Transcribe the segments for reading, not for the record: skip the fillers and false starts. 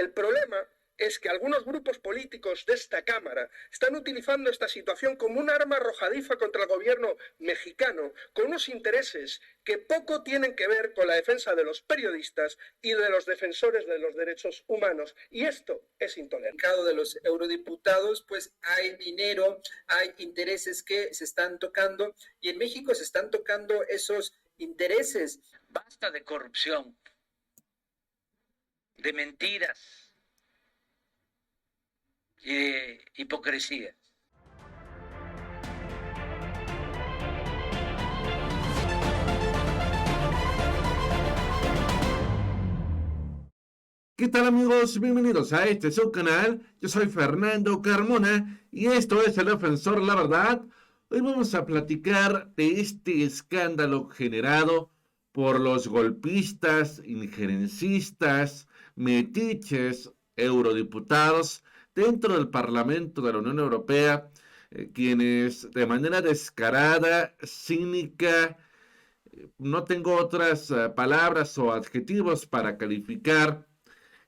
El problema es que algunos grupos políticos de esta Cámara están utilizando esta situación como un arma arrojadiza contra el gobierno mexicano, con unos intereses que poco tienen que ver con la defensa de los periodistas y de los defensores de los derechos humanos. Y esto es intolerable. De los eurodiputados, pues hay dinero, hay intereses que se están tocando, y en México se están tocando esos intereses. Basta de corrupción, de mentiras y de hipocresía. ¿Qué tal, amigos? Bienvenidos a este su canal. Yo soy Fernando Carmona y esto es El Defensor La Verdad. Hoy vamos a platicar de este escándalo generado por los golpistas, injerencistas, metiches, eurodiputados dentro del Parlamento de la Unión Europea, quienes de manera descarada, cínica, no tengo otras palabras o adjetivos para calificar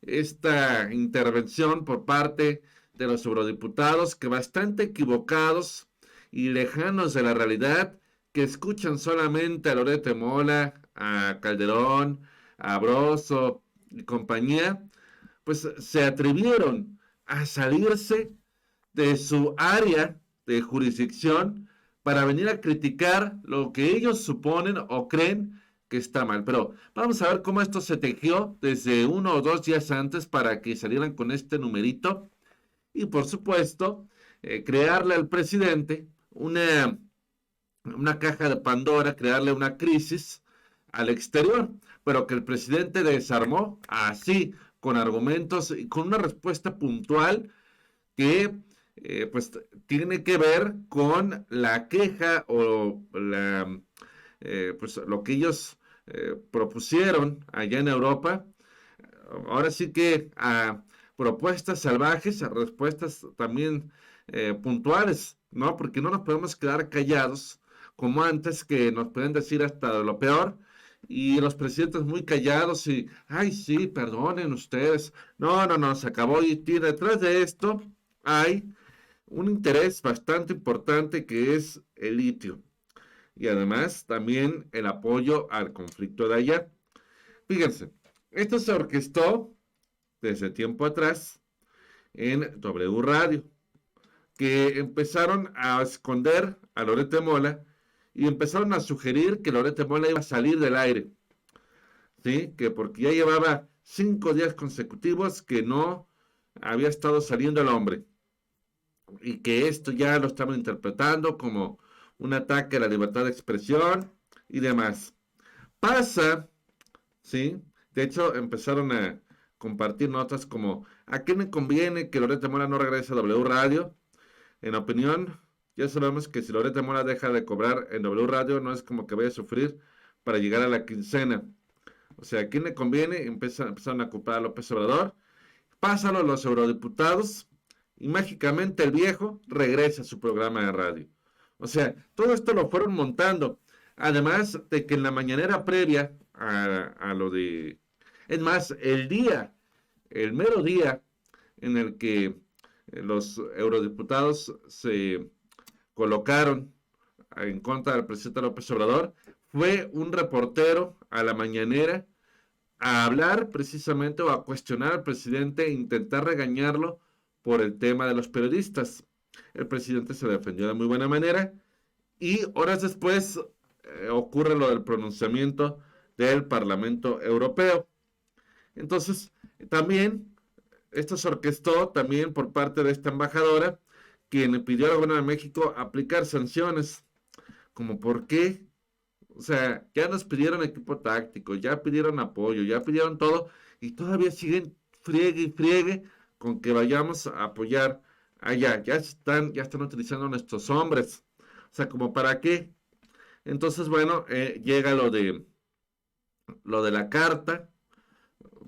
esta intervención por parte de los eurodiputados, que bastante equivocados y lejanos de la realidad, que escuchan solamente a Loret de Mola, a Calderón, a Broso y compañía, pues se atrevieron a salirse de su área de jurisdicción para venir a criticar lo que ellos suponen o creen que está mal. Pero vamos a ver cómo esto se tejió desde 1 o 2 días antes para que salieran con este numerito. Y por supuesto, crearle al presidente una caja de Pandora, crearle una crisis al exterior, pero que el presidente desarmó así, con argumentos y con una respuesta puntual que pues tiene que ver con la queja o pues lo que ellos propusieron allá en Europa. Ahora sí que a propuestas salvajes, a respuestas también puntuales, ¿no? Porque no nos podemos quedar callados como antes, que nos pueden decir hasta lo peor, y los presidentes muy callados y, ay, sí, perdonen ustedes. No, se acabó. Y detrás de esto hay un interés bastante importante, que es el litio. Y además también el apoyo al conflicto de allá. Fíjense, esto se orquestó desde tiempo atrás en W Radio, que empezaron a esconder a Loret de Mola y empezaron a sugerir que Loret de Mola iba a salir del aire, ¿sí? Que porque ya llevaba 5 días consecutivos que no había estado saliendo el hombre, y que esto ya lo estaban interpretando como un ataque a la libertad de expresión y demás. Pasa, ¿sí? De hecho, empezaron a compartir notas como: ¿a quién le conviene que Loret de Mola no regrese a W Radio? En opinión, ya sabemos que si Loret de Mola deja de cobrar en W Radio, no es como que vaya a sufrir para llegar a la quincena. O sea, ¿a quién le conviene? Empezaron a culpar a López Obrador. Pásalo a los eurodiputados y mágicamente el viejo regresa a su programa de radio. O sea, todo esto lo fueron montando. Además de que en la mañanera previa a lo de... Es más, el mero día en el que los eurodiputados se colocaron en contra del presidente López Obrador, fue un reportero a la mañanera a hablar precisamente, o a cuestionar al presidente e intentar regañarlo por el tema de los periodistas. El presidente se defendió de muy buena manera y horas después ocurre lo del pronunciamiento del Parlamento Europeo. Entonces, también esto se orquestó también por parte de esta embajadora, quien pidió al gobierno de México aplicar sanciones. ¿Como por qué? O sea, ya nos pidieron equipo táctico, ya pidieron apoyo, ya pidieron todo, y todavía siguen friegue y friegue con que vayamos a apoyar allá. Ya están utilizando a nuestros hombres. O sea, ¿como para qué? Entonces, bueno, llega lo de la carta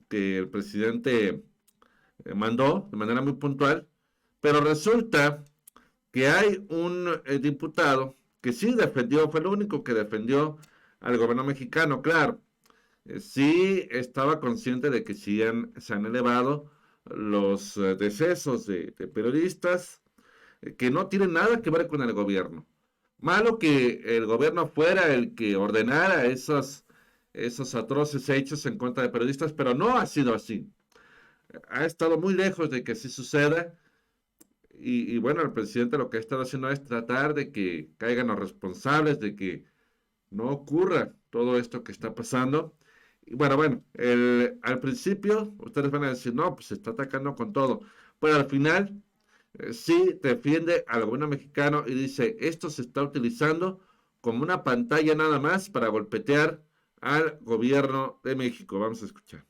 que el presidente mandó de manera muy puntual, pero resulta que hay un diputado que sí defendió, fue el único que defendió al gobierno mexicano, claro. Sí estaba consciente de que sí se han elevado los decesos de periodistas que no tienen nada que ver con el gobierno. Malo que el gobierno fuera el que ordenara esos atroces hechos en contra de periodistas, pero no ha sido así. Ha estado muy lejos de que así suceda. Y bueno, el presidente lo que ha estado haciendo es tratar de que caigan los responsables, de que no ocurra todo esto que está pasando. Y bueno, al principio ustedes van a decir, no, pues se está atacando con todo. Pero al final sí defiende al gobierno mexicano y dice, esto se está utilizando como una pantalla nada más para golpetear al gobierno de México. Vamos a escuchar.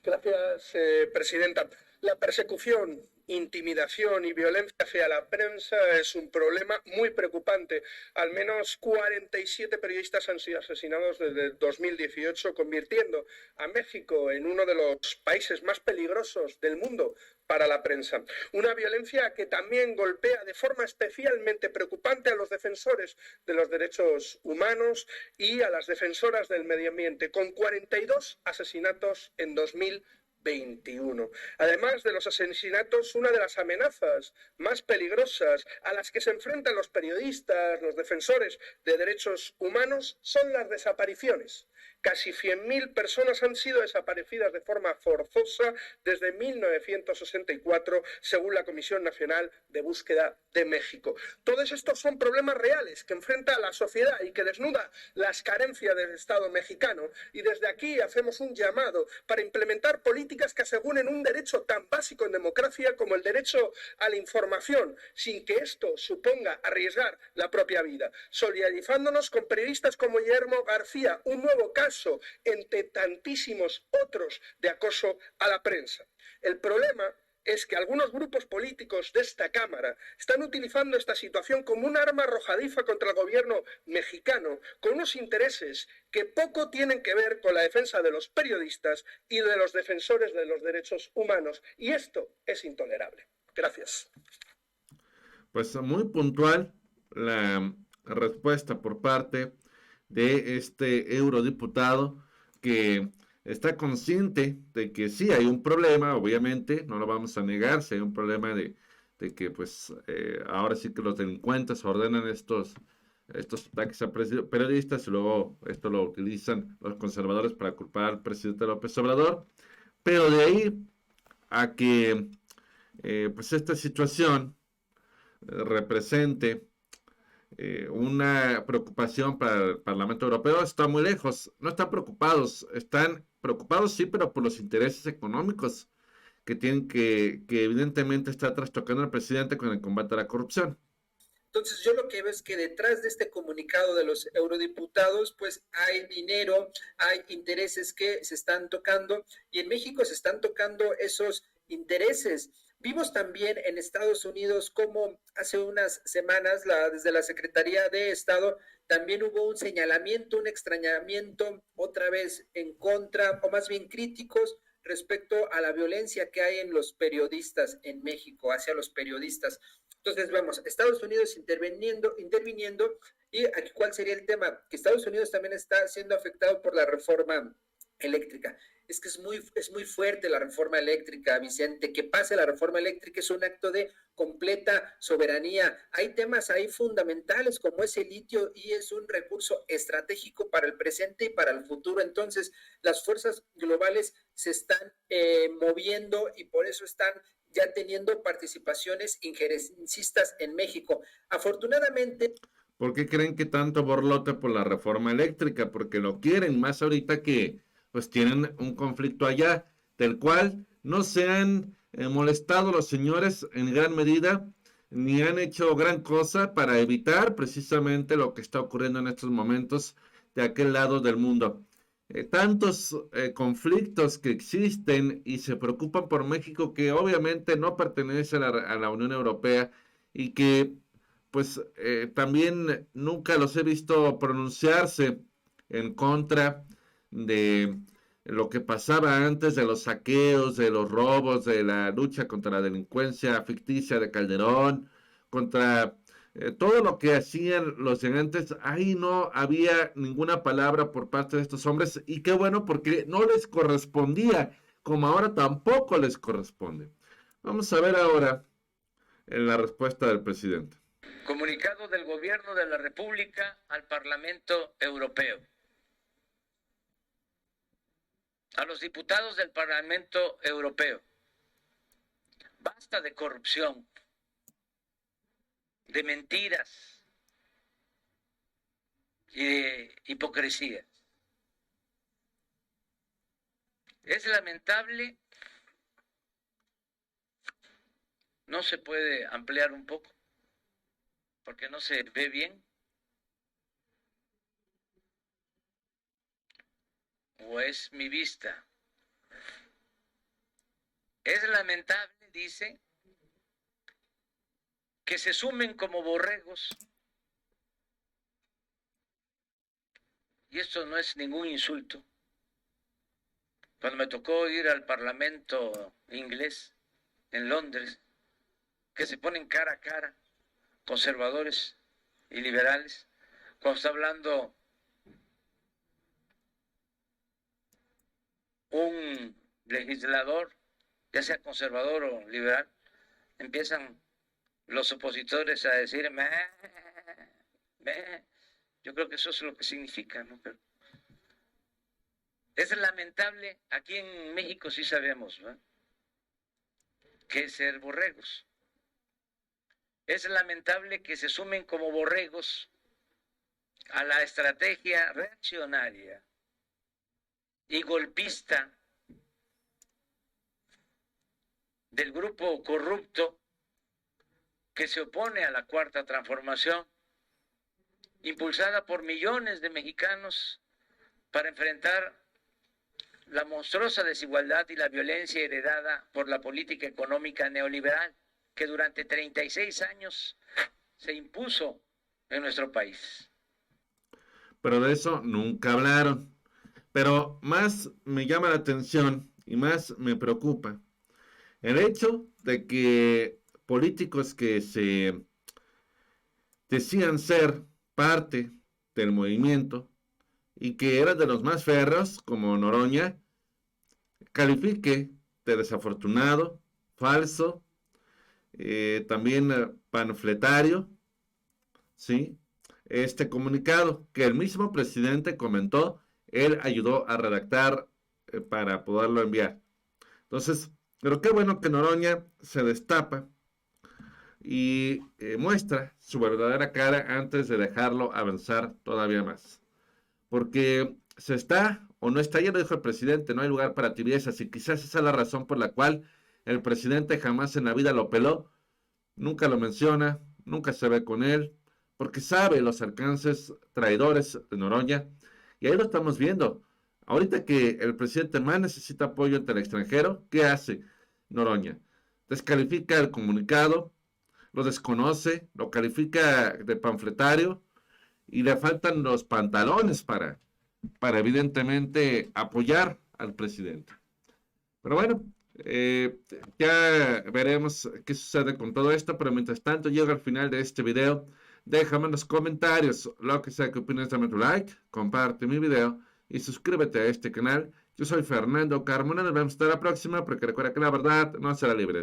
Gracias, presidenta. La persecución, intimidación y violencia hacia la prensa es un problema muy preocupante. Al menos 47 periodistas han sido asesinados desde 2018, convirtiendo a México en uno de los países más peligrosos del mundo para la prensa. Una violencia que también golpea de forma especialmente preocupante a los defensores de los derechos humanos y a las defensoras del medio ambiente, con 42 asesinatos en 2021. Además de los asesinatos, una de las amenazas más peligrosas a las que se enfrentan los periodistas, los defensores de derechos humanos, son las desapariciones. Casi 100.000 personas han sido desaparecidas de forma forzosa desde 1964, según la Comisión Nacional de Búsqueda de México. Todos estos son problemas reales que enfrenta la sociedad y que desnuda las carencias del Estado mexicano. Y desde aquí hacemos un llamado para implementar políticas que aseguren un derecho tan básico en democracia como el derecho a la información, sin que esto suponga arriesgar la propia vida. Solidarizándonos con periodistas como Guillermo García, un nuevo caso entre tantísimos otros de acoso a la prensa. El problema es que algunos grupos políticos de esta Cámara están utilizando esta situación como un arma arrojadiza contra el gobierno mexicano, con unos intereses que poco tienen que ver con la defensa de los periodistas y de los defensores de los derechos humanos. Y esto es intolerable. Gracias. Pues muy puntual la respuesta por parte de este eurodiputado que está consciente de que sí hay un problema, obviamente, no lo vamos a negar, si hay un problema de que pues ahora sí que los delincuentes ordenan estos ataques a periodistas y luego esto lo utilizan los conservadores para culpar al presidente López Obrador, pero de ahí a que pues esta situación represente una preocupación para el Parlamento Europeo, está muy lejos. No están preocupados, están preocupados sí, pero por los intereses económicos que tienen que evidentemente está trastocando al presidente con el combate a la corrupción. Entonces yo lo que veo es que detrás de este comunicado de los eurodiputados, pues hay dinero, hay intereses que se están tocando y en México se están tocando esos intereses. Vimos también en Estados Unidos cómo hace unas semanas desde la Secretaría de Estado también hubo un señalamiento, un extrañamiento otra vez en contra, o más bien críticos respecto a la violencia que hay en los periodistas en México, hacia los periodistas. Entonces vemos, Estados Unidos interviniendo, y aquí ¿cuál sería el tema? Que Estados Unidos también está siendo afectado por la reforma eléctrica. Es que es muy fuerte la reforma eléctrica, Vicente. Que pase la reforma eléctrica es un acto de completa soberanía. Hay temas ahí fundamentales como ese litio y es un recurso estratégico para el presente y para el futuro. Entonces, las fuerzas globales se están moviendo y por eso están ya teniendo participaciones injerencistas en México. Afortunadamente... ¿Por qué creen que tanto borlote por la reforma eléctrica? Porque lo quieren, más ahorita que pues tienen un conflicto allá, del cual no se han molestado los señores en gran medida, ni han hecho gran cosa para evitar precisamente lo que está ocurriendo en estos momentos de aquel lado del mundo. Tantos conflictos que existen y se preocupan por México, que obviamente no pertenece a la Unión Europea y que pues también nunca los he visto pronunciarse en contra de lo que pasaba antes de los saqueos, de los robos, de la lucha contra la delincuencia ficticia de Calderón, contra todo lo que hacían los de antes. Ahí no había ninguna palabra por parte de estos hombres y qué bueno porque no les correspondía como ahora tampoco les corresponde. Vamos a ver ahora en la respuesta del presidente. Comunicado del Gobierno de la República al Parlamento Europeo. A los diputados del Parlamento Europeo. Basta de corrupción, de mentiras y de hipocresía. Es lamentable, no se puede ampliar un poco, porque no se ve bien. ¿O es mi vista? Es lamentable, dice, que se sumen como borregos. Y esto no es ningún insulto. Cuando me tocó ir al Parlamento inglés en Londres, que se ponen cara a cara, conservadores y liberales, cuando está hablando un legislador, ya sea conservador o liberal, empiezan los opositores a decir, meh, meh. Yo creo que eso es lo que significa, ¿no? Pero es lamentable, aquí en México sí sabemos, ¿no?, qué es ser borregos. Es lamentable que se sumen como borregos a la estrategia reaccionaria y golpista del grupo corrupto que se opone a la Cuarta Transformación, impulsada por millones de mexicanos para enfrentar la monstruosa desigualdad y la violencia heredada por la política económica neoliberal que durante 36 años se impuso en nuestro país. Pero de eso nunca hablaron. Pero más me llama la atención y más me preocupa el hecho de que políticos que se decían ser parte del movimiento y que eran de los más férreos, como Noroña, califique de desafortunado, falso, también panfletario, ¿sí?, este comunicado que el mismo presidente comentó, él ayudó a redactar para poderlo enviar. Entonces, pero qué bueno que Noroña se destapa y muestra su verdadera cara antes de dejarlo avanzar todavía más. Porque se está o no está, ya lo dijo el presidente, no hay lugar para tibiezas, y quizás esa es la razón por la cual el presidente jamás en la vida lo peló, nunca lo menciona, nunca se ve con él, porque sabe los alcances traidores de Noroña, y ahí lo estamos viendo. Ahorita que el presidente más necesita apoyo ante el extranjero, ¿qué hace Noroña? Descalifica el comunicado, lo desconoce, lo califica de panfletario, y le faltan los pantalones para evidentemente apoyar al presidente. Pero bueno, ya veremos qué sucede con todo esto, pero mientras tanto llego al final de este video. Déjame en los comentarios lo que sea que opines, dame tu like, comparte mi video y suscríbete a este canal. Yo soy Fernando Carmona, nos vemos hasta la próxima, porque recuerda que la verdad no será libre.